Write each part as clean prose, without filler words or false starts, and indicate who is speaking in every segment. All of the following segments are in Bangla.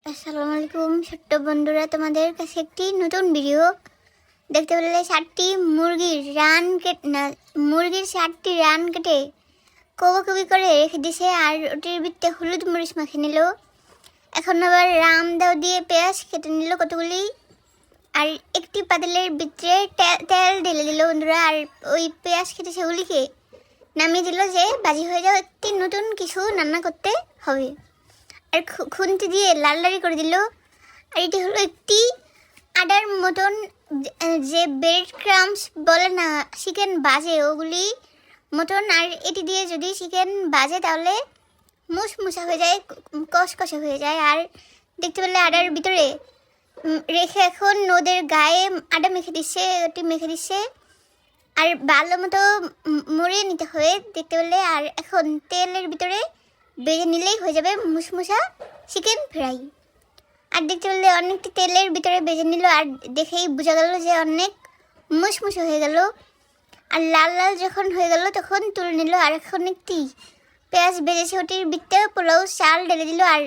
Speaker 1: আসসালামু আলাইকুম ছোট্ট বন্ধুরা, তোমাদের কাছে একটি নতুন ভিডিও দেখতে পেলে। 7টি মুরগির 7টি রান কেটে কবি করে রেখে দিছে, আর ওটির ভিতরে হলুদ মরিচ মাখিয়ে নিল। এখন আবার রামদাও দিয়ে পেঁয়াজ কেটে নিল কতগুলি, আর একটি পাতিলের ভিতরে তেল ঢেলে দিল বন্ধুরা। আর ওই পেঁয়াজ কেটে সেগুলিকে নামিয়ে দিল যে বাজি হয়ে যাও, একটি নতুন কিছু রান্না করতে হবে। আর খুন্তি দিয়ে লাল লাল করে দিল। আর এটি হলো একটি আটার মতন, যে ব্রেড ক্রামস বলে না, চিকেন বাজে ওগুলি মতন। আর এটি দিয়ে যদি চিকেন বাজে তাহলে মুসমুসা হয়ে যায়, কষকষে হয়ে যায়। আর দেখতে পেলে আটার ভিতরে রেখে এখন ওদের গায়ে আটা মেখে দিচ্ছে, ওটি মেখে দিচ্ছে। আর ভালো মতো মুড়িয়ে নিতে হবে দেখতে পেলে। আর এখন তেলের ভিতরে বেজে নিলেই হয়ে যাবে মুসমুসা চিকেন ফ্রাই। আর দেখতে পেলে অনেকটি তেলের ভিতরে বেজে নিল, আর দেখেই বোঝা গেল যে অনেক মুসমুসে হয়ে গেল। আর লাল লাল যখন হয়ে গেল তখন তুলে নিল। আর এখন একটি পেঁয়াজ বেজেছে, ওটির ভিতরে পোলাও চাল ঢেলে দিল, আর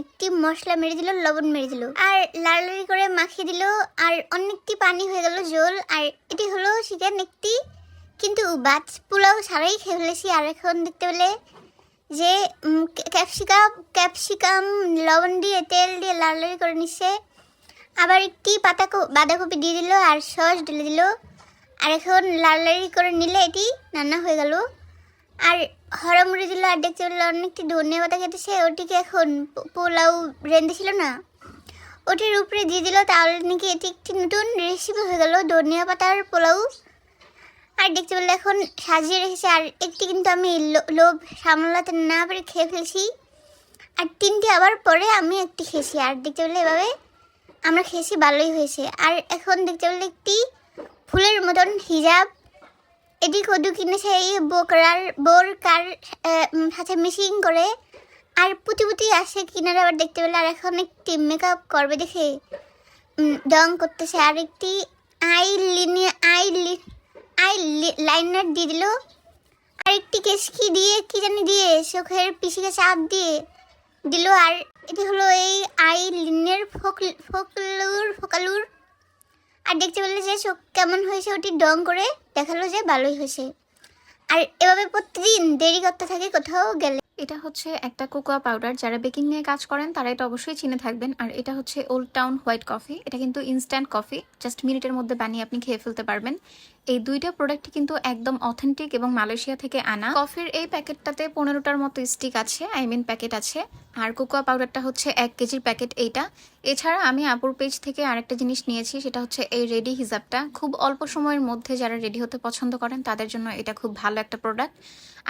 Speaker 1: একটি মশলা মেরে দিল, লবণ মেরে দিল, আর লাল লাল করে মাখিয়ে দিল। আর অনেকটি পানি হয়ে গেল ঝোল। আর এটি হলো চিকেন একটি, কিন্তু পোলাও ছাড়াই খেয়ে ফেলেছি। আর এখন দেখতে পেলে যে ক্যাপসিকাম লবণ দিয়ে তেল দিয়ে লাল লাল করে নিচ্ছে। আবার একটি বাঁধাকপি দিয়ে দিল, আর সস ঢেলে দিল। আর এখন লাল লাল করে নিলে এটি রান্না হয়ে গেল। আর হরমুড়ি দিল, আর দেখতে পেলে অনেকটি ধনিয়া পাতা কেটেছে, ওটিকে এখন পোলাও রেঁধে ছিল না ওটির উপরে দিয়ে দিল। তাহলে নাকি এটি একটি নতুন রেসিপি হয়ে গেল, ধনিয়া পাতার পোলাও। আর দেখতে পেলে এখন সাজিয়ে রেখেছে। আর একটি কিন্তু আমি লোভ সামলাতে না পেরে খেয়ে ফেলছি, আর 3টি আবার পরে আমি একটি খেয়েছি। আর দেখতে পেলে এভাবে আমরা খেয়েছি, ভালোই হয়েছে। আর এখন দেখতে পেলে একটি ফুলের মতন হিজাব, এটি কদু কিনেছে এই বোরকার সাথে মিশিং করে। আর পুঁতি আসে কিনারে আবার দেখতে পেলে। আর এখন একটি মেকআপ করবে দেখে ডং করতেছে। আর একটি আই লাইনার দিয়ে দিল। আর একটি কেশকি দিয়ে কি জানি দিয়ে চোখের পিছিয়ে চাপ দিয়ে দিল। আর এটি হলো এই আই লিনের ফোকালুর। আর দেখতে পেলে যে চোখ কেমন হয়েছে ওটি ডং করে দেখালো যে ভালোই হয়েছে। আর এভাবে প্রতিদিন দেরি করতে থাকে কোথাও গেলে।
Speaker 2: এটা হচ্ছে একটা কোকোয়া পাউডার, যারা বেকিং নিয়ে কাজ করেন তারা এটা অবশ্যই চিনে থাকবেন। আর এটা হচ্ছে ওল্ড টাউন হোয়াইট কফি, এটা কিন্তু ইনস্ট্যান্ট কফি, জাস্ট মিনিটের মধ্যে বানিয়ে আপনি খেয়ে ফেলতে পারবেন। এই দুইটা প্রোডাক্টই কিন্তু একদম অথেন্টিক এবং মালয়েশিয়া থেকে আনা। কফির এই প্যাকেটটাতে 15টার মতো স্টিক আছে, প্যাকেট আছে। আর কোকোয়া পাউডারটা হচ্ছে 1 কেজির প্যাকেট এইটা। এছাড়া আমি আপুর পেজ থেকে আরেকটা জিনিস নিয়েছি, সেটা হচ্ছে এই রেডি হিজাবটা। খুব অল্প সময়ের মধ্যে যারা রেডি হতে পছন্দ করেন তাদের জন্য এটা খুব ভালো একটা প্রোডাক্ট।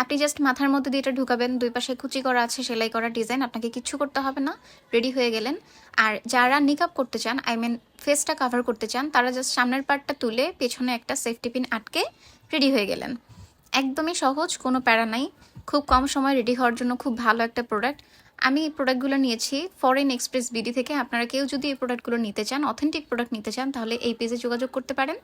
Speaker 2: আপনি জাস্ট মাথার মধ্যে দিয়ে এটা ঢুকাবেন, দুই পাশে কুচি করা আছে, সেলাই করা ডিজাইন, আপনাকে কিচ্ছু করতে হবে না, রেডি হয়ে গেলেন। আর যারা নিকাব করতে চান, ফেসটা কাভার করতে চান, তারা জাস্ট সামনের পার্টটা তুলে পেছনে একটা সেফটি পিন আটকে রেডি হয়ে গেলেন। একদমই সহজ, কোনো প্যারা নাই, খুব কম সময় রেডি হওয়ার জন্য খুব ভালো একটা প্রোডাক্ট। আমি এই প্রোডাক্টগুলো নিয়েছি ফরেন এক্সপ্রেস বিডি থেকে। আপনারা কেউ যদি এই প্রোডাক্টগুলো নিতে চান, অথেন্টিক প্রোডাক্ট নিতে চান, তাহলে এই পেজে যোগাযোগ করতে পারেন।